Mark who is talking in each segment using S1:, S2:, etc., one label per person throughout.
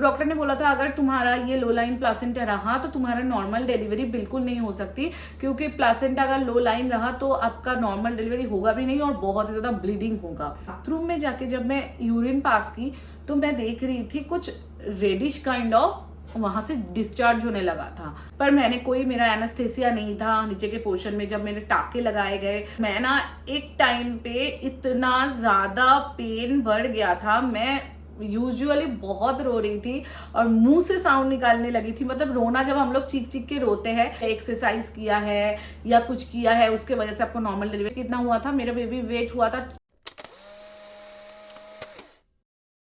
S1: Doctor ने बोला था अगर तुम्हारा ये लो लाइन प्लासेंटा रहा तो तुम्हारा नॉर्मल डिलीवरी बिल्कुल नहीं हो सकती, क्योंकि प्लासेंटा अगर लो लाइन रहा तो आपका नॉर्मल डिलीवरी होगा भी नहीं और बहुत ही ज्यादा ब्लीडिंग होगा। बाथरूम में जाके जब मैं यूरिन पास की तो मैं देख रही थी कुछ रेडिश काइंड ऑफ वहां से डिस्चार्ज होने लगा था, पर मैंने कोई, मेरा एनेस्थेसिया नहीं था नीचे के पोर्शन में। जब मेरे टाके लगाए गए, मैं ना एक टाइम पे इतना ज्यादा पेन बढ़ गया था, मैं यूजुअली बहुत रो रही थी और मुंह से साउंड निकालने लगी थी। मतलब रोना जब हम लोग चीख चीख के रोते हैं, एक्सरसाइज किया है या कुछ किया है उसके वजह से आपको नॉर्मल डिलीवरी कितना हुआ था, मेरा बेबी वेट हुआ था।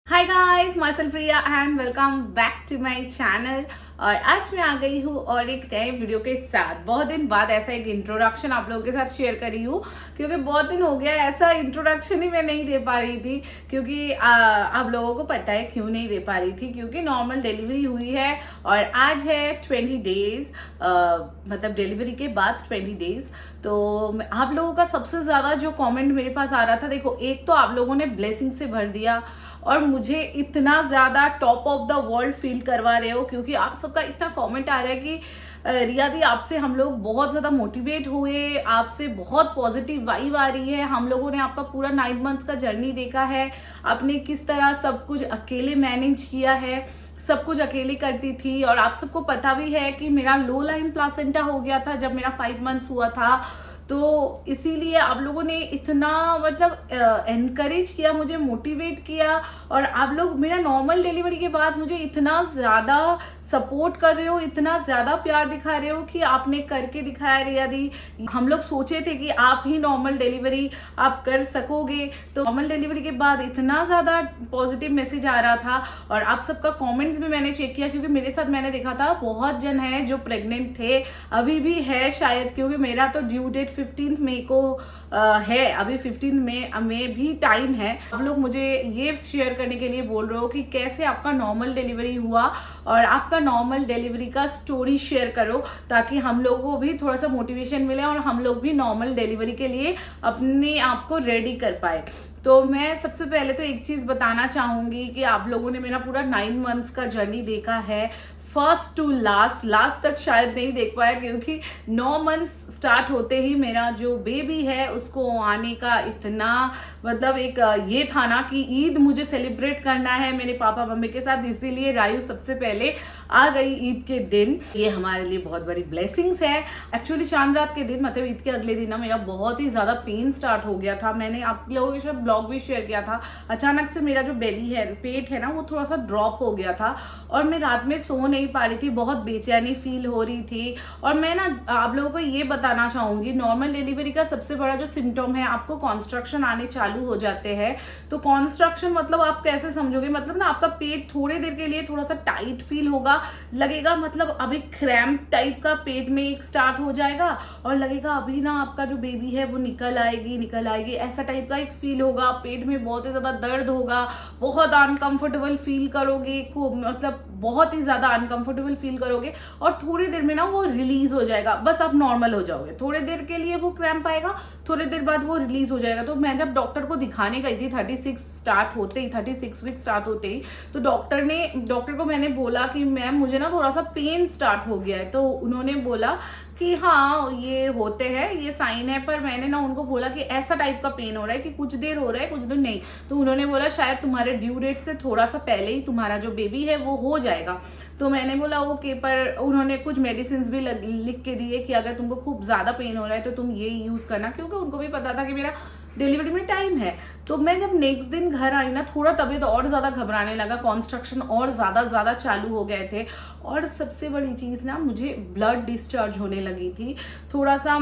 S1: Hi guys, myself Riya and welcome back to my channel. और आज मैं आ गई हूँ और एक नए वीडियो के साथ। बहुत दिन बाद ऐसा एक इंट्रोडक्शन आप लोगों के साथ शेयर करी हूँ, क्योंकि बहुत दिन हो गया ऐसा इंट्रोडक्शन ही मैं नहीं दे पा रही थी। क्योंकि आप लोगों को पता है क्यों नहीं दे पा रही थी, क्योंकि नॉर्मल डिलीवरी हुई है और आज है 20 डेज, मतलब डिलीवरी के बाद 20 डेज। तो आप लोगों का सबसे ज़्यादा जो कॉमेंट मेरे पास आ रहा था, देखो एक तो आप लोगों ने ब्लेसिंग से भर दिया और मुझे इतना ज़्यादा top of the world feel करवा रहे हो, क्योंकि आप सबका इतना कमेंट आ रहा है कि रिया दी आपसे हम लोग बहुत ज़्यादा मोटिवेट हुए, आपसे बहुत पॉजिटिव वाइब आ रही है। हम लोगों ने आपका पूरा 9 मंथ का जर्नी देखा है, आपने किस तरह सब कुछ अकेले मैनेज किया है, सब कुछ अकेले करती थी। और आप सबको पता भी है कि मेरा लो लाइन प्लासेंटा हो गया था जब मेरा 5 मंथ्स हुआ था, तो इसीलिए आप लोगों ने इतना मतलब एनकरेज किया, मुझे मोटिवेट किया। और आप लोग मेरा नॉर्मल डिलीवरी के बाद मुझे इतना ज़्यादा सपोर्ट कर रहे हो, इतना ज़्यादा प्यार दिखा रहे हो कि आपने करके दिखाया रिया दी। हम लोग सोचे थे कि आप ही नॉर्मल डिलीवरी आप कर सकोगे, तो नॉर्मल डिलीवरी के बाद इतना ज़्यादा पॉजिटिव मैसेज आ रहा था। और आप सबका कमेंट्स भी मैंने चेक किया, क्योंकि मेरे साथ मैंने देखा था बहुत जन है जो प्रेग्नेंट थे, अभी भी है शायद, क्योंकि मेरा तो ड्यू डेट 15 मई को है, अभी 15 मई भी टाइम है। आप लोग मुझे ये शेयर करने के लिए बोल रहे हो कि कैसे आपका नॉर्मल डिलीवरी हुआ और आपका नॉर्मल डिलीवरी का स्टोरी शेयर करो, ताकि हम लोगों को भी थोड़ा सा मोटिवेशन मिले और हम लोग भी नॉर्मल डिलीवरी के लिए अपने आप को रेडी कर पाए। तो मैं सबसे पहले तो एक चीज़ बताना चाहूँगी कि आप लोगों ने मेरा पूरा 9 मंथ्स का जर्नी देखा है, फर्स्ट टू लास्ट तक शायद नहीं देख पाया, क्योंकि 9 मंथ्स स्टार्ट होते ही मेरा जो बेबी है उसको आने का इतना मतलब एक ये था ना कि ईद मुझे सेलिब्रेट करना है मेरे पापा मम्मी के साथ, इसीलिए रायु सबसे पहले आ गई ईद के दिन। ये हमारे लिए बहुत बड़ी ब्लेसिंग्स है। एक्चुअली चांद रात के दिन, मतलब ईद के अगले दिन ना मेरा बहुत ही ज़्यादा पेन स्टार्ट हो गया था। मैंने आप लोगों के साथ ब्लॉग भी शेयर किया था। अचानक से मेरा जो बेली है, पेट है ना, वो थोड़ा सा ड्रॉप हो गया था और मैं रात में सो नहीं पा रही थी, बहुत बेचैनी फील हो रही थी। और मैं ना आप लोगों को ये बताना चाहूँगी, नॉर्मल डिलीवरी का सबसे बड़ा जो सिम्टम है, आपको कॉन्स्ट्रक्शन आने चालू हो जाते हैं। तो कॉन्स्ट्रक्शन मतलब आप कैसे समझोगे, मतलब ना आपका पेट थोड़ी देर के लिए थोड़ा सा टाइट फील होगा, लगेगा मतलब अभी क्रैम्प टाइप का पेट में एक स्टार्ट हो जाएगा और लगेगा अभी ना आपका जो बेबी है वो निकल आएगी, ऐसा टाइप का एक फील होगा। पेट में बहुत ही ज़्यादा दर्द होगा, बहुत अनकंफर्टेबल फील करोगे, मतलब बहुत ही ज़्यादा अनकंफर्टेबल फील करोगे और थोड़ी देर में ना वो रिलीज हो जाएगा, बस आप नॉर्मल हो जाओगे। थोड़ी देर के लिए वो क्रैम्प आएगा, थोड़ी देर बाद वो रिलीज हो जाएगा। तो मैं जब डॉक्टर को दिखाने गई थी 36 वीक स्टार्ट होते ही, तो डॉक्टर को मैंने बोला कि मैम मुझे ना थोड़ा सा पेन स्टार्ट हो गया है। तो उन्होंने बोला कि हाँ ये होते हैं, ये साइन है। पर मैंने ना उनको बोला कि ऐसा टाइप का पेन हो रहा है कि कुछ देर हो रहा है, कुछ देर नहीं। तो उन्होंने बोला शायद तुम्हारे ड्यू डेट से थोड़ा सा पहले ही तुम्हारा जो बेबी है वो हो जाएगा। तो मैंने बोला ओके, पर उन्होंने कुछ मेडिसिन भी लिख के दिए कि अगर तुमको खूब ज़्यादा पेन हो रहा है तो तुम ये यूज़ करना, क्योंकि उनको भी पता था कि मेरा डिलीवरी में टाइम है। तो मैं जब नेक्स्ट दिन घर आई ना, थोड़ा तबीयत और ज़्यादा घबराने लगा, कॉन्स्ट्रक्शन और ज़्यादा चालू हो गए थे। और सबसे बड़ी चीज़ ना, मुझे ब्लड डिस्चार्ज होने लगी थी, थोड़ा सा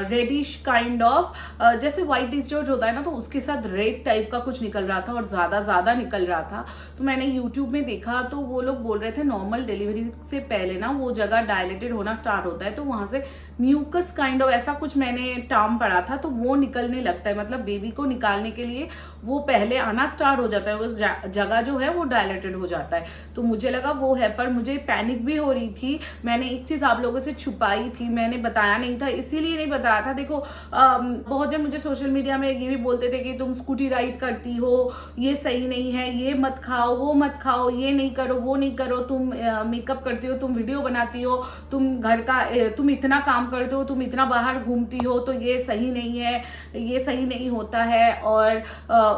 S1: रेडिश काइंड ऑफ, जैसे वाइट डिस्चार्ज होता है ना, तो उसके साथ रेड टाइप का कुछ निकल रहा था और ज़्यादा निकल रहा था। तो मैंने यूट्यूब में देखा तो वो लोग बोल रहे थे नॉर्मल डिलीवरी से पहले ना वो जगह डायलेटेड होना स्टार्ट होता है, तो वहाँ से म्यूकस काइंड ऑफ ऐसा कुछ मैंने टर्म पढ़ा था, तो वो निकलने लगता है है, मतलब बेबी को निकालने के लिए वो पहले आना स्टार्ट हो जाता है, उस जगह जो है वो डायलेटेड हो जाता है। तो मुझे लगा वो है, पर मुझे पैनिक भी हो रही थी। मैंने एक चीज़ आप लोगों से छुपाई थी, मैंने बताया नहीं था, इसीलिए नहीं बताया था। देखो बहुत जन मुझे सोशल मीडिया में ये भी बोलते थे कि तुम स्कूटी राइड करती हो, ये सही नहीं है, ये मत खाओ, वो मत खाओ, ये नहीं करो, वो नहीं करो, तुम मेकअप करती हो, तुम वीडियो बनाती हो, तुम घर का तुम इतना काम करते हो, तुम इतना बाहर घूमती हो, तो ये सही नहीं है, ये सही नहीं होता है। और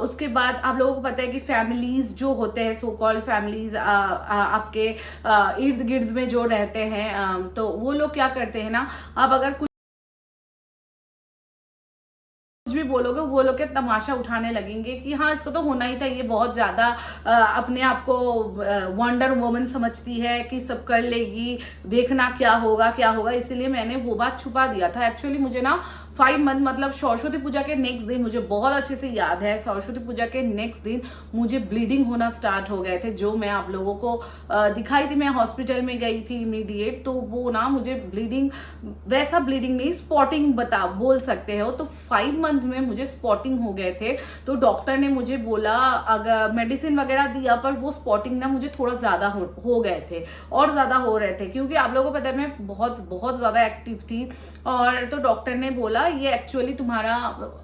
S1: उसके बाद आप लोगों को पता है कि फैमिलीज जो होते हैं, सो कॉल्ड फैमिलीज आपके इर्द गिर्द में जो रहते हैं, तो वो लोग क्या करते हैं ना, आप अगर कुछ भी बोलोगे वो लोग के तमाशा उठाने लगेंगे कि हाँ इसको तो होना ही था, ये बहुत ज़्यादा अपने आप को वंडर वुमन समझती है कि सब कर लेगी, देखना क्या होगा क्या होगा। इसीलिए मैंने वो बात छुपा दिया था। एक्चुअली मुझे ना 5 मंथ मतलब सरस्वती पूजा के नेक्स्ट दिन, मुझे बहुत अच्छे से याद है, सरस्वती पूजा के नेक्स्ट दिन मुझे ब्लीडिंग होना स्टार्ट हो गए थे, जो मैं आप लोगों को दिखाई थी। मैं हॉस्पिटल में गई थी इमीडिएट, तो वो ना मुझे ब्लीडिंग, वैसा ब्लीडिंग नहीं, स्पॉटिंग बोल सकते हो। तो 5 मंथ में मुझे स्पॉटिंग हो गए थे। तो डॉक्टर ने मुझे बोला, अगर मेडिसिन वगैरह दिया, पर वो स्पॉटिंग ना मुझे थोड़ा ज़्यादा हो गए थे, और ज़्यादा हो रहे थे, क्योंकि आप लोगों को पता है मैं बहुत बहुत ज़्यादा एक्टिव थी। और तो डॉक्टर ने बोला ये एक्चुअली तुम्हारा,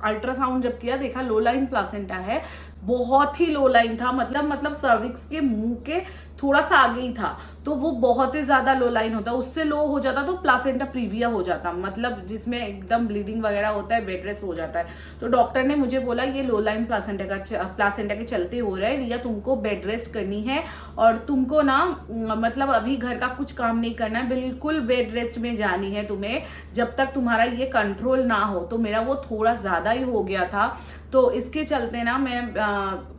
S1: अल्ट्रासाउंड जब किया देखा लो लाइन प्लासेंटा है, बहुत ही लो लाइन था, मतलब सर्विक्स के मुंह के थोड़ा सा आगे ही था, तो वो बहुत ही ज्यादा लो लाइन होता है। उससे लो हो जाता तो प्लासेंटा प्रीविया हो जाता, मतलब जिसमें एकदम ब्लीडिंग वगैरह होता है, बेड रेस्ट हो जाता है। तो डॉक्टर ने मुझे बोला ये लो लाइन प्लासेंटा के चलते हो रहा है रिया, तुमको बेड रेस्ट करनी है, और तुमको ना मतलब अभी घर का कुछ काम नहीं करना है, बिल्कुल बेड रेस्ट में जानी है तुम्हें, जब तक तुम्हारा ये कंट्रोल ना हो। तो मेरा वो थोड़ा ज्यादा ही हो गया था, तो इसके चलते ना मैं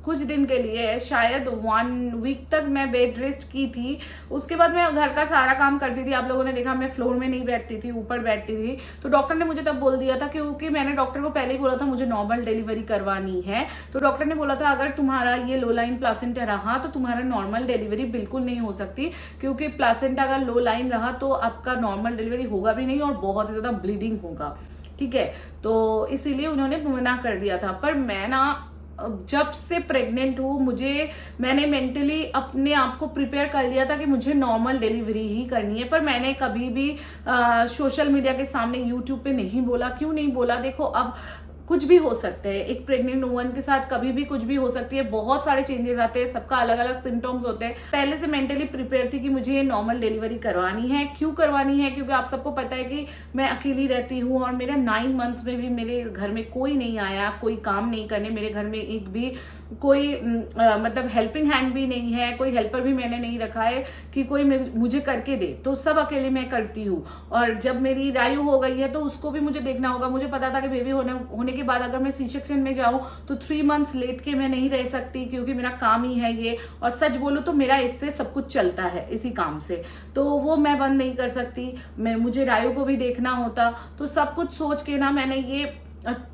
S1: कुछ दिन के लिए, शायद 1 वीक तक मैं बेड रेस्ट की थी। उसके बाद मैं घर का सारा काम करती थी। आप लोगों ने देखा मैं फ्लोर में नहीं बैठती थी, ऊपर बैठती थी। तो डॉक्टर ने मुझे तब बोल दिया था, क्योंकि मैंने डॉक्टर को पहले ही बोला था मुझे नॉर्मल डिलीवरी करवानी है। तो डॉक्टर ने बोला था अगर तुम्हारा ये लो लाइन प्लासेंटा रहा तो तुम्हारा नॉर्मल डिलीवरी बिल्कुल नहीं हो सकती, क्योंकि प्लासेंटा अगर लो लाइन रहा तो आपका नॉर्मल डिलीवरी होगा भी नहीं, और बहुत ही ज्यादा ब्लीडिंग होगा। ठीक है, तो इसीलिए उन्होंने मना कर दिया था। पर मैं ना जब से प्रेग्नेंट हूँ, मैंने मेंटली अपने आप को प्रिपेयर कर लिया था कि मुझे नॉर्मल डिलीवरी ही करनी है। पर मैंने कभी भी सोशल मीडिया के सामने, यूट्यूब पे नहीं बोला। क्यों नहीं बोला? देखो अब कुछ भी हो सकता है, एक प्रेग्नेंट वुमन के साथ कभी भी कुछ भी हो सकती है, बहुत सारे चेंजेस आते हैं, सबका अलग अलग सिम्टम्स होते हैं। पहले से मेंटली प्रिपेयर थी कि मुझे ये नॉर्मल डिलीवरी करवानी है। क्यों करवानी है? क्योंकि आप सबको पता है कि मैं अकेली रहती हूँ, और मेरे 9 मंथ्स में भी मेरे घर में कोई नहीं आया, कोई काम नहीं करने। मेरे घर में एक भी कोई मतलब हेल्पिंग हैंड भी नहीं है, कोई हेल्पर भी मैंने नहीं रखा है कि कोई मुझे करके दे, तो सब अकेले मैं करती हूँ। और जब मेरी रायु हो गई है तो उसको भी मुझे देखना होगा। मुझे पता था कि बेबी होने के बाद अगर मैं सी सेक्शन में जाऊँ तो 3 मंथ्स लेट के मैं नहीं रह सकती, क्योंकि मेरा काम ही है ये। और सच बोलूँ तो मेरा इससे सब कुछ चलता है, इसी काम से, तो वो मैं बंद नहीं कर सकती। मुझे रायु को भी देखना होता। तो सब कुछ सोच के ना मैंने ये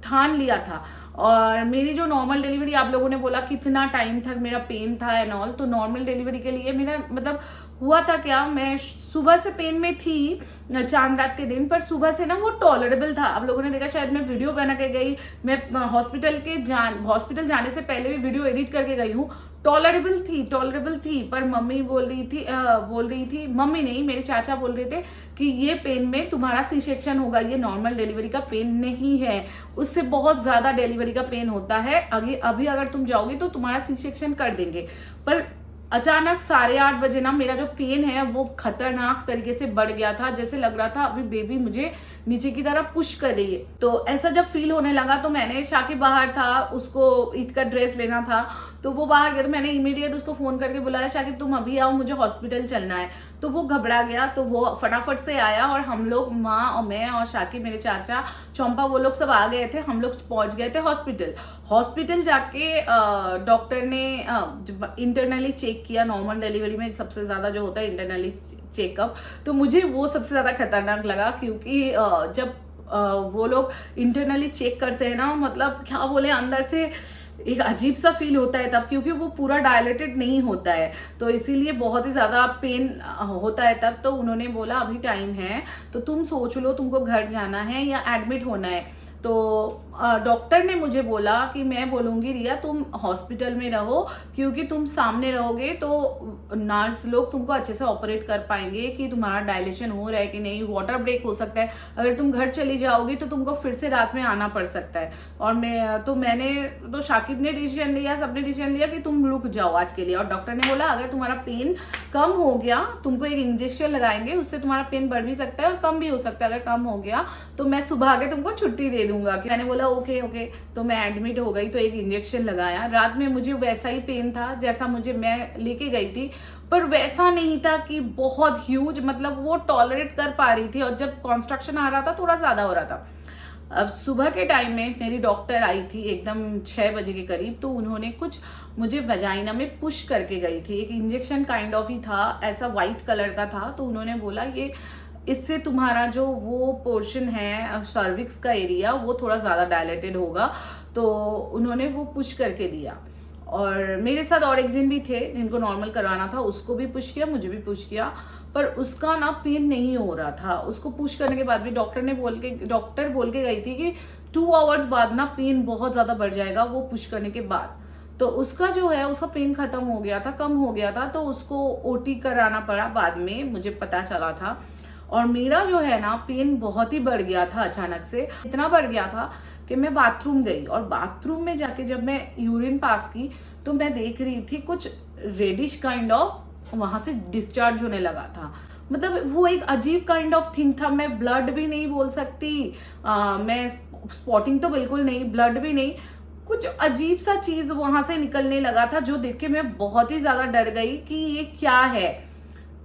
S1: ठान लिया था। और मेरी जो नॉर्मल डिलीवरी, आप लोगों ने बोला कितना टाइम तक मेरा पेन था एंड ऑल, तो नॉर्मल डिलीवरी के लिए मेरा मतलब हुआ था क्या, मैं सुबह से पेन में थी चांद रात के दिन, पर सुबह से ना वो टॉलरेबल था। आप लोगों ने देखा, शायद मैं वीडियो बना के गई, मैं हॉस्पिटल जाने से पहले भी वीडियो एडिट करके गई हूँ। टॉलरेबल थी। पर मम्मी बोल रही थी, मम्मी नहीं, मेरे चाचा बोल रहे थे कि ये पेन में तुम्हारा सी सेक्शन होगा, ये नॉर्मल डिलीवरी का पेन नहीं है, उससे बहुत ज्यादा डिलीवरी का पेन होता है। अभी अगर तुम जाओगे तो तुम्हारा सी सेक्शन कर देंगे। पर अचानक 8:30 बजे ना मेरा जो पेन है वो खतरनाक तरीके से बढ़ गया था, जैसे लग रहा था अभी बेबी मुझे नीचे की तरफ पुश कर रही है। तो ऐसा जब फील होने लगा तो मैंने, शाकिब बाहर था, उसको ईद का ड्रेस लेना था, तो वो बाहर गया, तो मैंने इमीडिएट उसको फोन करके बुलाया, शाकिब तुम अभी आओ, मुझे हॉस्पिटल चलना है। तो वो घबरा गया, तो वो फटाफट से आया, और हम लोग, माँ और मैं और शाकिब, मेरे चाचा, चंपा, वो लोग सब आ गए थे। हम लोग पहुंच गए थे हॉस्पिटल जाके डॉक्टर ने इंटरनली चेक किया। नॉर्मल डिलीवरी में सबसे ज्यादा जो होता है इंटरनली चेकअप, तो मुझे वो सबसे ज्यादा खतरनाक लगा, क्योंकि जब वो लोग इंटरनली चेक करते हैं ना, मतलब क्या बोले, अंदर से एक अजीब सा फील होता है तब, क्योंकि वो पूरा डायलेटेड नहीं होता है, तो इसीलिए बहुत ही ज़्यादा पेन होता है तब। तो उन्होंने बोला अभी टाइम है, तो तुम सोच लो तुमको घर जाना है या एडमिट होना है। तो डॉक्टर ने मुझे बोला कि मैं बोलूँगी रिया तुम हॉस्पिटल में रहो, क्योंकि तुम सामने रहोगे तो नर्स लोग तुमको अच्छे से ऑपरेट कर पाएंगे कि तुम्हारा डायलेशन हो रहा है कि नहीं, वाटर ब्रेक हो सकता है, अगर तुम घर चली जाओगी तो तुमको फिर से रात में आना पड़ सकता है। और मैंने तो शाकिब ने डिसीजन लिया, सबने डिसीजन लिया कि तुम रुक जाओ आज के लिए। और डॉक्टर ने बोला अगर तुम्हारा पेन कम हो गया, तुमको एक इंजेक्शन लगाएंगे, उससे तुम्हारा पेन बढ़ भी सकता है और कम भी हो सकता है। अगर कम हो गया तो मैं सुबह आके तुमको छुट्टी दे दूंगा। मैंने बोला ओके ओके। तो मैं एडमिट हो गई, तो एक इंजेक्शन लगाया। रात में मुझे वैसा ही पेन था जैसा मैं लेके गई थी, पर वैसा नहीं था कि बहुत ह्यूज, मतलब वो टॉलरेट कर पा रही थी। और जब कॉन्स्ट्रक्शन आ रहा था थोड़ा ज़्यादा हो रहा था। अब सुबह के टाइम में मेरी डॉक्टर आई थी एकदम 6 बजे के करीब, तो उन्होंने कुछ मुझे वजाइना में पुश करके गई थी। एक इंजेक्शन काइंड ऑफ ही था, ऐसा वाइट कलर का था। तो उन्होंने बोला ये इससे तुम्हारा जो वो पोर्शन है सर्विक्स का एरिया वो थोड़ा ज़्यादा डायलेटेड होगा। तो उन्होंने वो पुश करके दिया। और मेरे साथ और एक जन भी थे जिनको नॉर्मल करवाना था, उसको भी पुश किया, मुझे भी पुश किया, पर उसका ना पेन नहीं हो रहा था। उसको पुश करने के बाद भी डॉक्टर बोल के गई थी कि 2 आवर्स बाद ना पेन बहुत ज़्यादा बढ़ जाएगा वो पुश करने के बाद। तो उसका जो है उसका पेन खत्म हो गया था, कम हो गया था, तो उसको ओटी कराना पड़ा बाद में, मुझे पता चला था। और मेरा जो है ना पेन बहुत ही बढ़ गया था अचानक से, इतना बढ़ गया था कि मैं बाथरूम गई। और बाथरूम में जाके जब मैं यूरिन पास की तो मैं देख रही थी कुछ रेडिश काइंड ऑफ वहाँ से डिस्चार्ज होने लगा था। मतलब वो एक अजीब काइंड ऑफ थिंग था। मैं ब्लड भी नहीं बोल सकती, मैं स्पॉटिंग तो बिल्कुल नहीं, ब्लड भी नहीं, कुछ अजीब सा चीज़ वहाँ से निकलने लगा था, जो देख के मैं बहुत ही ज़्यादा डर गई कि ये क्या है।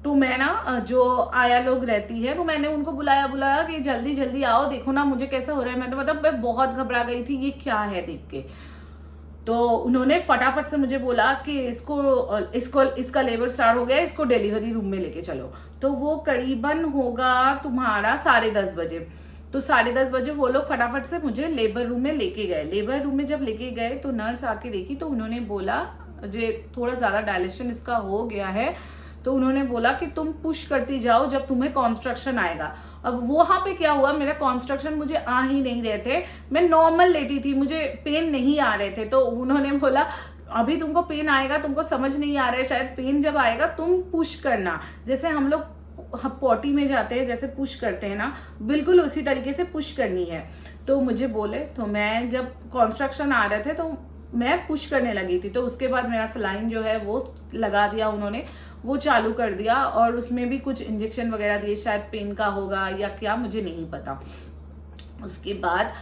S1: तो मैं ना जो आया लोग रहती है, तो मैंने उनको बुलाया कि जल्दी जल्दी आओ, देखो ना मुझे कैसा हो रहा है। मैं तो मतलब मैं बहुत घबरा गई थी, ये क्या है देख के। तो उन्होंने फटाफट से मुझे बोला कि इसका लेबर स्टार्ट हो गया, इसको डिलीवरी रूम में लेके चलो। तो वो करीबन होगा तुम्हारा 10:30 बजे। तो 10:30 बजे वो लोग फटाफट से मुझे लेबर रूम में लेके गए। लेबर रूम में जब लेके गए तो नर्स आके देखी, तो उन्होंने बोला जे थोड़ा ज़्यादा डायलेशन इसका हो गया है, तो उन्होंने बोला कि तुम पुश करती जाओ जब तुम्हें कॉन्स्ट्रक्शन आएगा। अब वहाँ पे क्या हुआ, मेरा कॉन्स्ट्रक्शन मुझे आ ही नहीं रहे थे, मैं नॉर्मल लेटी थी, मुझे पेन नहीं आ रहे थे। तो उन्होंने बोला अभी तुमको पेन आएगा, तुमको समझ नहीं आ रहा है शायद, पेन जब आएगा तुम पुश करना, जैसे हम लोग पॉटी में जाते हैं जैसे पुश करते हैं ना, बिल्कुल उसी तरीके से पुश करनी है। तो मुझे बोले, तो मैं जब कॉन्स्ट्रक्शन आ रहे थे तो मैं पुश करने लगी थी। तो उसके बाद मेरा सलाइन जो है वो लगा दिया उन्होंने, वो चालू कर दिया। और उसमें भी कुछ इंजेक्शन वगैरह दिए, शायद पेन का होगा या क्या, मुझे नहीं पता। उसके बाद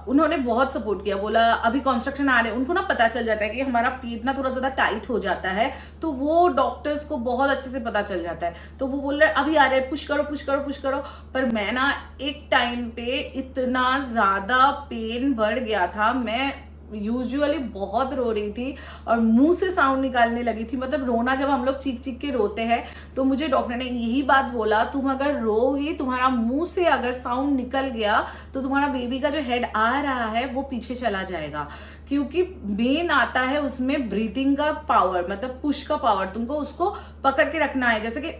S1: उन्होंने बहुत सपोर्ट किया, बोला अभी कॉन्स्ट्रक्शन आ रहे हैं, उनको ना पता चल जाता है कि हमारा पेट ना थोड़ा ज़्यादा टाइट हो जाता है, तो वो डॉक्टर्स को बहुत अच्छे से पता चल जाता है। तो वो बोल रहे अभी आ रहे हैं, पुश करो पुश करो पुश करो। पर मैं ना एक टाइम पे इतना ज़्यादा पेन बढ़ गया था, मैं यूजुअली बहुत रो रही थी और मुंह से साउंड निकालने लगी थी। मतलब रोना, जब हम लोग चीख चीख के रोते हैं, तो मुझे डॉक्टर ने यही बात बोला, तुम अगर रोगी, तुम्हारा मुंह से अगर साउंड निकल गया तो तुम्हारा बेबी का जो हेड आ रहा है वो पीछे चला जाएगा, क्योंकि मेन आता है उसमें ब्रीथिंग का पावर, मतलब पुश का पावर। तुमको उसको पकड़ के रखना है, जैसे कि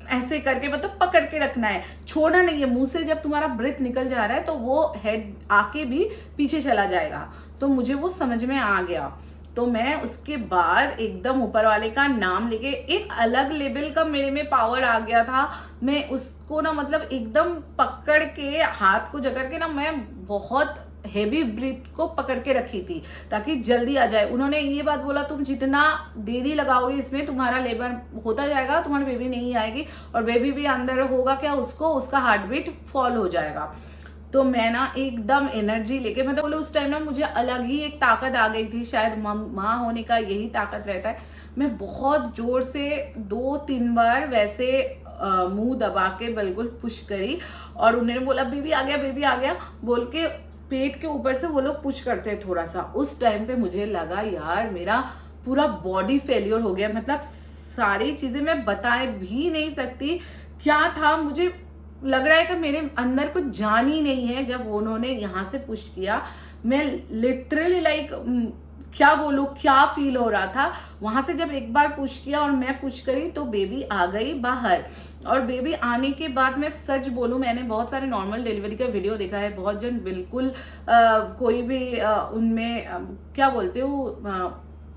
S1: ऐसे करके, मतलब पकड़ के रखना है, छोड़ना नहीं है। मुंह से जब तुम्हारा ब्रेथ निकल जा रहा है तो वो हेड आके भी पीछे चला जाएगा। तो मुझे वो समझ में आ गया। तो मैं उसके बाद एकदम ऊपर वाले का नाम लेके, एक अलग लेवल का मेरे में पावर आ गया था। मैं उसको ना मतलब एकदम पकड़ के, हाथ को जकड़ के ना, मैं बहुत हेवी ब्रीथ को पकड़ के रखी थी ताकि जल्दी आ जाए। उन्होंने ये बात बोला, तुम जितना देरी लगाओगे इसमें तुम्हारा लेबर होता जाएगा, तुम्हारी बेबी नहीं आएगी, और बेबी भी अंदर होगा क्या, उसका हार्ट बीट फॉल हो जाएगा। तो मैं ना एकदम एनर्जी लेके, मतलब बोले उस टाइम ना मुझे अलग ही एक ताकत आ गई थी, शायद माँ होने का यही ताकत रहता है। मैं बहुत जोर से 2-3 बार वैसे मुंह दबा के बिल्कुल पुश करी, और उन्होंने बोला बेबी आ गया बोल के पेट के ऊपर से वो लोग पुश करते हैं थोड़ा सा। उस टाइम पे मुझे लगा यार मेरा पूरा बॉडी फेलियर हो गया, मतलब सारी चीजें मैं बता भी नहीं सकती क्या था। मुझे लग रहा है कि मेरे अंदर कुछ जान ही नहीं है। जब उन्होंने यहाँ से पुश किया, मैं लिटरली लाइक क्या बोलूँ, क्या फील हो रहा था। वहां से जब एक बार पुश किया और मैं पुश करी तो बेबी आ गई बाहर। और बेबी आने के बाद मैं सच बोलूँ, मैंने बहुत सारे नॉर्मल डिलीवरी का वीडियो देखा है, बहुत जन बिल्कुल कोई भी उनमें क्या बोलते हो,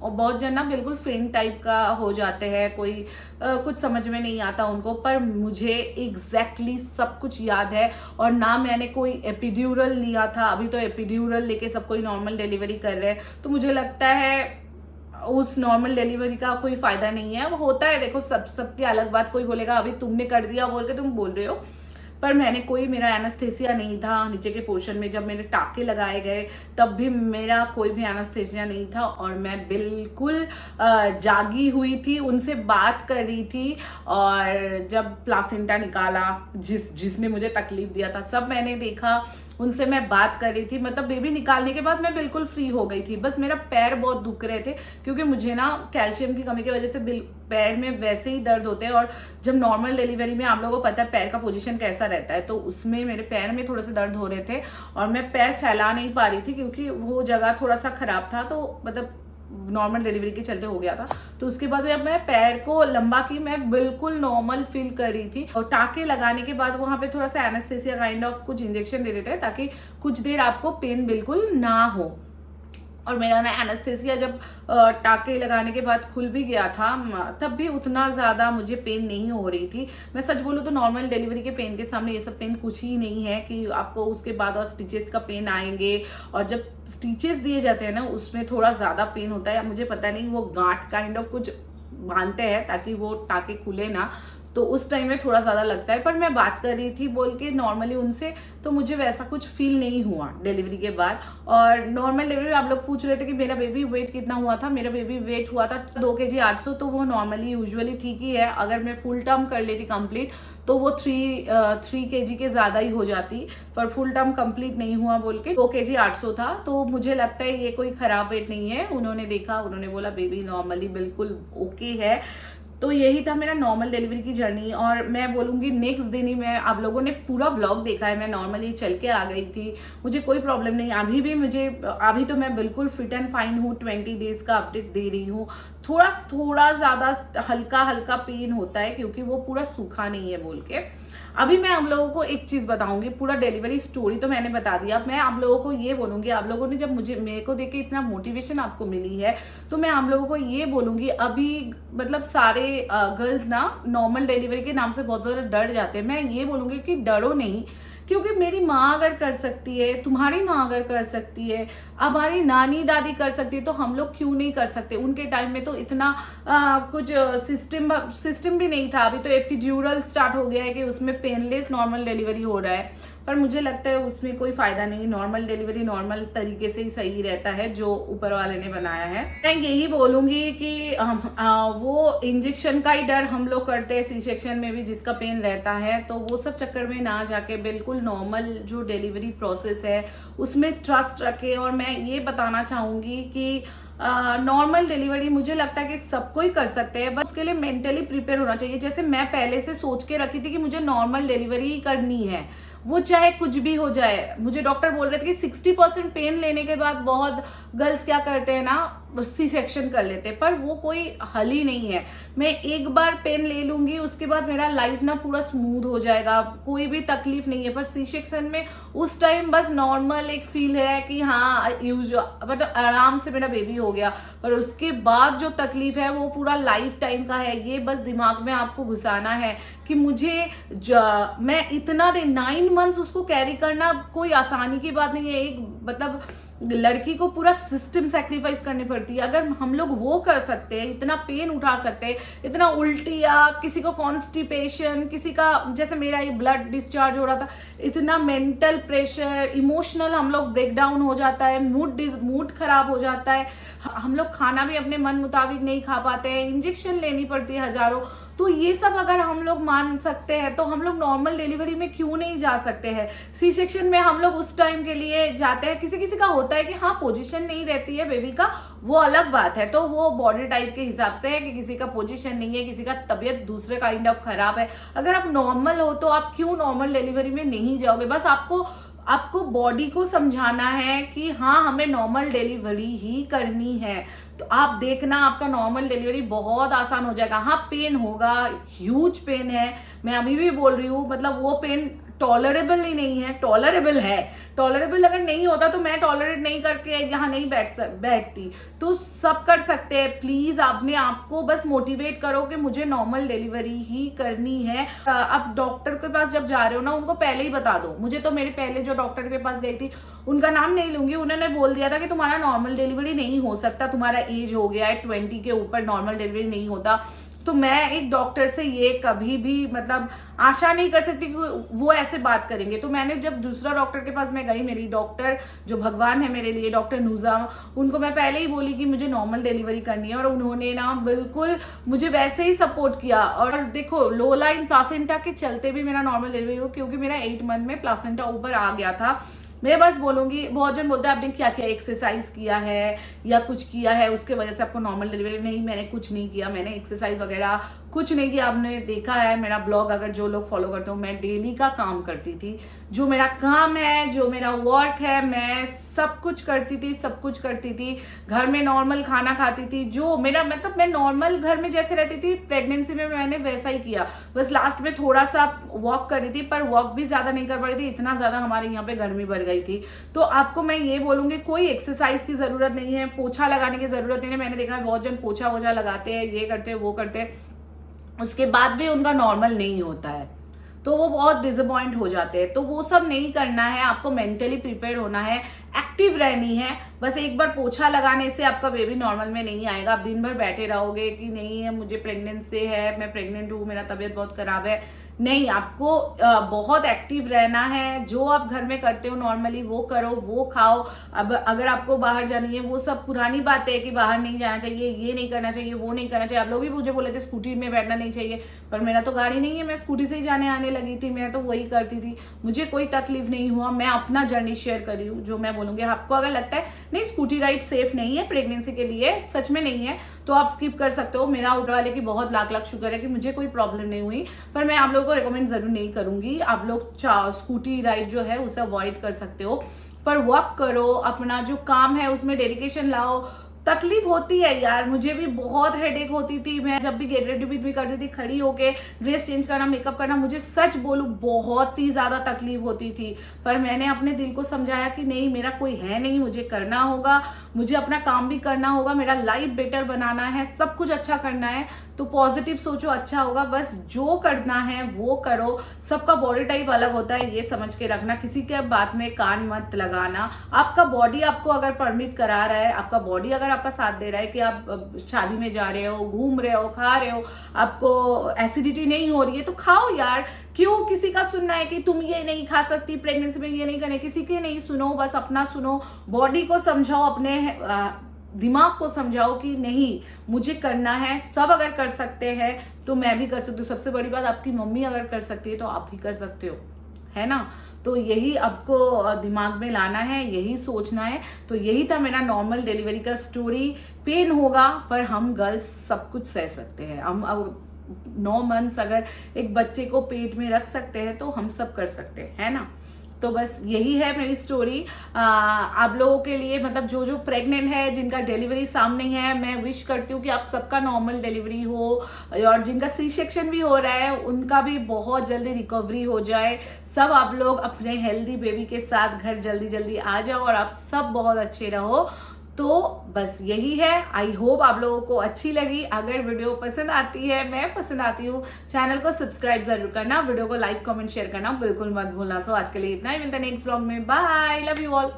S1: और बहुत जन ना बिल्कुल फेंट टाइप का हो जाते हैं, कोई कुछ समझ में नहीं आता उनको। पर मुझे एग्जैक्टली सब कुछ याद है। और ना मैंने कोई एपिड्यूरल लिया था, अभी तो एपिड्यूरल लेके सब कोई नॉर्मल डिलीवरी कर रहे हैं, तो मुझे लगता है उस नॉर्मल डिलीवरी का कोई फायदा नहीं है। वो होता है, देखो सबकी अलग बात, कोई बोलेगा अभी तुमने कर दिया बोल के तुम बोल रहे हो, पर मैंने कोई, मेरा एनास्थेसिया नहीं था नीचे के पोर्शन में। जब मेरे टाके लगाए गए तब भी मेरा कोई भी एनास्थेसिया नहीं था और मैं बिल्कुल जागी हुई थी, उनसे बात कर रही थी। और जब प्लासेंटा निकाला, जिसने मुझे तकलीफ दिया था, सब मैंने देखा, उनसे मैं बात कर रही थी। मतलब बेबी निकालने के बाद मैं बिल्कुल फ्री हो गई थी। बस मेरा पैर बहुत दुख रहे थे क्योंकि मुझे ना कैल्शियम की कमी की वजह से पैर में वैसे ही दर्द होते हैं। और जब नॉर्मल डिलीवरी में आप लोगों को पता है पैर का पोजीशन कैसा रहता है, तो उसमें मेरे पैर में थोड़े से दर्द हो रहे थे और मैं पैर फैला नहीं पा रही थी क्योंकि वो जगह थोड़ा सा खराब था। तो मतलब नॉर्मल डिलीवरी के चलते हो गया था। तो उसके बाद जब मैं पैर को लंबा की, मैं बिल्कुल नॉर्मल फील कर रही थी। और टाके लगाने के बाद वहां पे थोड़ा सा एनेस्थेसिया काइंड ऑफ कुछ इंजेक्शन दे देते हैं ताकि कुछ देर आपको पेन बिल्कुल ना हो। और मेरा ना एनेस्थेसिया जब टाके लगाने के बाद खुल भी गया था, तब भी उतना ज़्यादा मुझे पेन नहीं हो रही थी। मैं सच बोलूँ तो नॉर्मल डिलीवरी के पेन के सामने ये सब पेन कुछ ही नहीं है कि आपको उसके बाद और स्टिचेस का पेन आएंगे। और जब स्टिचेस दिए जाते हैं ना, उसमें थोड़ा ज़्यादा पेन होता है। मुझे पता नहीं, वो गांठ काइंड ऑफ कुछ बांधते हैं ताकि वो टाके खुले ना, तो उस टाइम में थोड़ा ज़्यादा लगता है। पर मैं बात कर रही थी बोल के नॉर्मली उनसे, तो मुझे वैसा कुछ फील नहीं हुआ डिलीवरी के बाद। और नॉर्मल डिलीवरी आप लोग पूछ रहे थे कि मेरा बेबी वेट कितना हुआ था। मेरा बेबी वेट हुआ था 2 kg 800, तो वो नॉर्मली यूजुअली ठीक ही है। अगर मैं फुल टर्म कर लेती कंप्लीट तो वो 3 kg के ज़्यादा ही हो जाती, पर फुल टर्म कंप्लीट नहीं हुआ बोल के 2 kg 800 था। तो मुझे लगता है ये कोई ख़राब वेट नहीं है। उन्होंने देखा, उन्होंने बोला बेबी नॉर्मली बिल्कुल ओके है। तो यही था मेरा नॉर्मल डिलीवरी की जर्नी। और मैं बोलूँगी नेक्स्ट दिन ही, मैं, आप लोगों ने पूरा व्लॉग देखा है, मैं नॉर्मली चल के आ गई थी, मुझे कोई प्रॉब्लम नहीं। अभी तो मैं बिल्कुल फिट एंड फाइन हूँ। 20 डेज का अपडेट दे रही हूँ। थोड़ा ज़्यादा हल्का पेन होता है क्योंकि वो पूरा सूखा नहीं है बोल के। अभी मैं आप लोगों को एक चीज़ बताऊंगी, पूरा डिलीवरी स्टोरी तो मैंने बता दिया। मैं आप लोगों को ये बोलूंगी, आप लोगों ने जब मेरे को देख के इतना मोटिवेशन आपको मिली है, तो मैं आप लोगों को ये बोलूंगी, अभी मतलब सारे गर्ल्स ना नॉर्मल डिलीवरी के नाम से बहुत ज़्यादा डर जाते हैं। मैं ये बोलूंगी कि डरो नहीं, क्योंकि मेरी माँ अगर कर सकती है, तुम्हारी माँ अगर कर सकती है, हमारी नानी दादी कर सकती है, तो हम लोग क्यों नहीं कर सकते। उनके टाइम में तो इतना कुछ सिस्टम भी नहीं था। अभी तो एपिड्यूरल स्टार्ट हो गया है कि उसमें पेनलेस नॉर्मल डिलीवरी हो रहा है, पर मुझे लगता है उसमें कोई फायदा नहीं। नॉर्मल डिलीवरी नॉर्मल तरीके से ही सही रहता है जो ऊपर वाले ने बनाया है। मैं यही बोलूंगी कि वो इंजेक्शन का ही डर हम लोग करते हैं सी सेक्शन में भी, जिसका पेन रहता है, तो वो सब चक्कर में ना जाके बिल्कुल नॉर्मल जो डिलीवरी प्रोसेस है उसमें ट्रस्ट रखे। और मैं ये बताना चाहूंगी कि नॉर्मल डिलीवरी मुझे लगता है कि सबको ही कर सकते हैं, बस उसके लिए मेंटली प्रिपेयर होना चाहिए। जैसे मैं पहले से सोच के रखी थी कि मुझे नॉर्मल डिलीवरी ही करनी है, वो चाहे कुछ भी हो जाए। मुझे डॉक्टर बोल रहे थे कि 60% पेन लेने के बाद बहुत गर्ल्स क्या करते हैं ना, सी सेक्शन कर लेते हैं, पर वो कोई हल ही नहीं है। मैं एक बार पेन ले लूंगी, उसके बाद मेरा लाइफ ना पूरा स्मूथ हो जाएगा, कोई भी तकलीफ नहीं है। पर सी सेक्शन में उस टाइम बस नॉर्मल एक फील है कि हाँ मतलब आराम से मेरा बेबी हो गया, पर उसके बाद जो तकलीफ है वो पूरा लाइफ टाइम का है। ये बस दिमाग में आपको घुसाना है कि मैं इतना दिन 9 मंथ्स उसको कैरी करना कोई आसानी की बात नहीं है। एक मतलब लड़की को पूरा सिस्टम सैक्रिफाइस करनी पड़ती है। अगर हम लोग वो कर सकते हैं, इतना पेन उठा सकते हैं, इतना उल्टी या किसी को कॉन्स्टिपेशन, किसी का जैसे मेरा ये ब्लड डिस्चार्ज हो रहा था, इतना मेंटल प्रेशर, इमोशनल हम लोग ब्रेकडाउन हो जाता है, मूड खराब हो जाता है, हम लोग खाना भी अपने मन मुताबिक नहीं खा पाते हैं, इंजेक्शन लेनी पड़ती है हजारों। तो ये सब अगर हम लोग मान सकते हैं तो हम लोग नॉर्मल डिलीवरी में क्यों नहीं जा सकते हैं। सी सेक्शन में हम लोग उस टाइम के लिए जाते हैं, किसी किसी का होता है कि हाँ पोजीशन नहीं रहती है बेबी का, वो अलग बात है, तो वो बॉडी टाइप के हिसाब से है कि किसी का पोजीशन नहीं है, किसी का तबीयत दूसरे काइंड ऑफ खराब है। अगर आप नॉर्मल हो तो आप क्यों नॉर्मल डिलीवरी में नहीं जाओगे। बस आपको आपको बॉडी को समझाना है कि हाँ हमें नॉर्मल डिलीवरी ही करनी है। तो आप देखना आपका नॉर्मल डिलीवरी बहुत आसान हो जाएगा। हाँ पेन होगा, ह्यूज पेन है, मैं अभी भी बोल रही हूँ, मतलब वो पेन टॉलरेबल ही नहीं है, टॉलरेबल है। टॉलरेबल अगर नहीं होता तो मैं टॉलरेट नहीं करके यहाँ नहीं बैठती। तो सब कर सकते हैं। प्लीज आपने आपको बस मोटिवेट करो कि मुझे नॉर्मल डिलीवरी ही करनी है। अब डॉक्टर के पास जब जा रहे हो ना, उनको पहले ही बता दो। मुझे तो मेरे पहले जो डॉक्टर के पास गई थी, उनका नाम नहीं लूंगी, उन्होंने बोल दिया था कि तुम्हारा नॉर्मल डिलीवरी नहीं हो सकता, तुम्हारा एज हो गया है 20 के ऊपर, नॉर्मल डिलीवरी नहीं होता। तो मैं एक डॉक्टर से ये कभी भी मतलब आशा नहीं कर सकती कि वो ऐसे बात करेंगे। तो मैंने जब दूसरा डॉक्टर के पास मैं गई, मेरी डॉक्टर जो भगवान है मेरे लिए, डॉक्टर नूजा, उनको मैं पहले ही बोली कि मुझे नॉर्मल डिलीवरी करनी है, और उन्होंने ना बिल्कुल मुझे वैसे ही सपोर्ट किया। और देखो लो लाइन प्लासेंटा के चलते भी मेरा नॉर्मल डिलीवरी हो, क्योंकि मेरा 8 मंथ में प्लासेंटा ऊपर आ गया था। मैं बस बोलूंगी, बहुत जन बोलते हैं आपने क्या क्या एक्सरसाइज किया है या कुछ किया है उसके वजह से आपको नॉर्मल डिलीवरी। नहीं, मैंने कुछ नहीं किया, मैंने एक्सरसाइज वगैरह कुछ नहीं किया। आपने देखा है मेरा ब्लॉग, अगर जो लोग फॉलो करते हो, मैं डेली का काम करती थी। जो मेरा काम है, जो मेरा वर्क है, मैं सब कुछ करती थी, सब कुछ करती थी। घर में नॉर्मल खाना खाती थी, जो मेरा मतलब मैं नॉर्मल घर में जैसे रहती थी प्रेगनेंसी में, मैंने वैसा ही किया। बस लास्ट में थोड़ा सा वॉक कर रही थी, पर वॉक भी ज्यादा नहीं कर पा रही थी, इतना ज्यादा हमारे यहाँ पे गर्मी बढ़ गई थी। तो आपको मैं ये बोलूंगी, कोई एक्सरसाइज की जरूरत नहीं है, पोछा लगाने की जरूरत नहीं है। मैंने देखा है बहुत जन पोछा वोछा लगाते हैं, ये करते हैं वो करते हैं, उसके बाद भी उनका नॉर्मल नहीं होता है, तो वो बहुत डिसअपॉइंट हो जाते हैं। तो वो सब नहीं करना है, आपको मेंटली प्रिपेयर होना है, एक्टिव रहनी है। बस एक बार पोछा लगाने से आपका बेबी नॉर्मल में नहीं आएगा। आप दिन भर बैठे रहोगे कि नहीं है मुझे प्रेगनेंसी है, मैं प्रेग्नेंट हूँ, मेरा तबीयत बहुत खराब है, नहीं, आपको बहुत एक्टिव रहना है। जो आप घर में करते हो नॉर्मली वो करो, वो खाओ। अब अगर आपको बाहर जानी है, वो सब पुरानी बात है कि बाहर नहीं जाना चाहिए, ये नहीं करना चाहिए, वो नहीं करना चाहिए। आप लोग भी मुझे बोले थे स्कूटी में बैठना नहीं चाहिए, पर मेरा तो गाड़ी नहीं है, मैं स्कूटी से ही जाने आने लगी थी, मैं तो वही करती थी, मुझे कोई तकलीफ नहीं हुआ। मैं अपना जर्नी शेयर कर रही हूँ, जो मैं बोलूँगी। आपको अगर लगता है नहीं स्कूटी राइड सेफ नहीं है प्रेगनेंसी के लिए, सच में नहीं है, तो आप स्किप कर सकते हो। मेरा ऊपर वाले की बहुत लाख लाख शुक्र है कि मुझे कोई प्रॉब्लम नहीं हुई, पर मैं आप लोगों को रिकमेंड जरूर नहीं करूंगी। आप लोग स्कूटी राइड जो है उसे अवॉइड कर सकते हो, पर वॉक करो, अपना जो काम है उसमें डेडिकेशन लाओ। तकलीफ होती है यार, मुझे भी बहुत हेडेक होती थी। मैं जब भी गेट रेडी भी करती थी, खड़ी होके ड्रेस चेंज करना, मेकअप करना, मुझे सच बोलूं बहुत ही ज्यादा तकलीफ होती थी। पर मैंने अपने दिल को समझाया कि नहीं, मेरा कोई है नहीं, मुझे करना होगा, मुझे अपना काम भी करना होगा, मेरा लाइफ बेटर बनाना है, सब कुछ अच्छा करना है। तो पॉजिटिव सोचो, अच्छा होगा, बस जो करना है वो करो। सबका बॉडी टाइप अलग होता है, ये समझ के रखना, किसी के बात में कान मत लगाना। आपका बॉडी आपको अगर परमिट करा रहा है, आपका बॉडी अगर आपका साथ दे रहा है कि आप शादी में जा रहे हो, घूम रहे हो, खा रहे हो, आपको एसिडिटी नहीं हो रही है, तो खाओ यार। क्यों किसी का सुनना है कि तुम ये नहीं खा सकती, प्रेगनेंसी में ये नहीं करने, किसी के नहीं सुनो, बस अपना सुनो। बॉडी को समझाओ, अपने दिमाग को समझाओ कि नहीं मुझे करना है। सब अगर कर सकते हैं तो मैं भी कर सकती हूँ। सबसे बड़ी बात, आपकी मम्मी अगर कर सकती है तो आप भी कर सकते हो, है ना। तो यही आपको दिमाग में लाना है, यही सोचना है। तो यही था मेरा नॉर्मल डिलीवरी का स्टोरी। पेन होगा, पर हम गर्ल्स सब कुछ सह सकते हैं। हम अब 9 मंथ्स अगर एक बच्चे को पेट में रख सकते हैं तो हम सब कर सकते हैं, है ना। तो बस यही है मेरी स्टोरी आप लोगों के लिए। मतलब जो जो प्रेग्नेंट है, जिनका डिलीवरी सामने है, मैं विश करती हूँ कि आप सबका नॉर्मल डिलीवरी हो, और जिनका सी सेक्शन भी हो रहा है उनका भी बहुत जल्दी रिकवरी हो जाए। सब आप लोग अपने हेल्दी बेबी के साथ घर जल्दी जल्दी आ जाओ और आप सब बहुत अच्छे रहो। तो बस यही है। आई होप आप लोगों को अच्छी लगी। अगर वीडियो पसंद आती है, मैं पसंद आती हूँ, चैनल को सब्सक्राइब जरूर करना, वीडियो को लाइक कमेंट शेयर करना बिल्कुल मत भूलना। सो आज के लिए इतना ही, मिलता है नेक्स्ट व्लॉग में। Bye, love you all.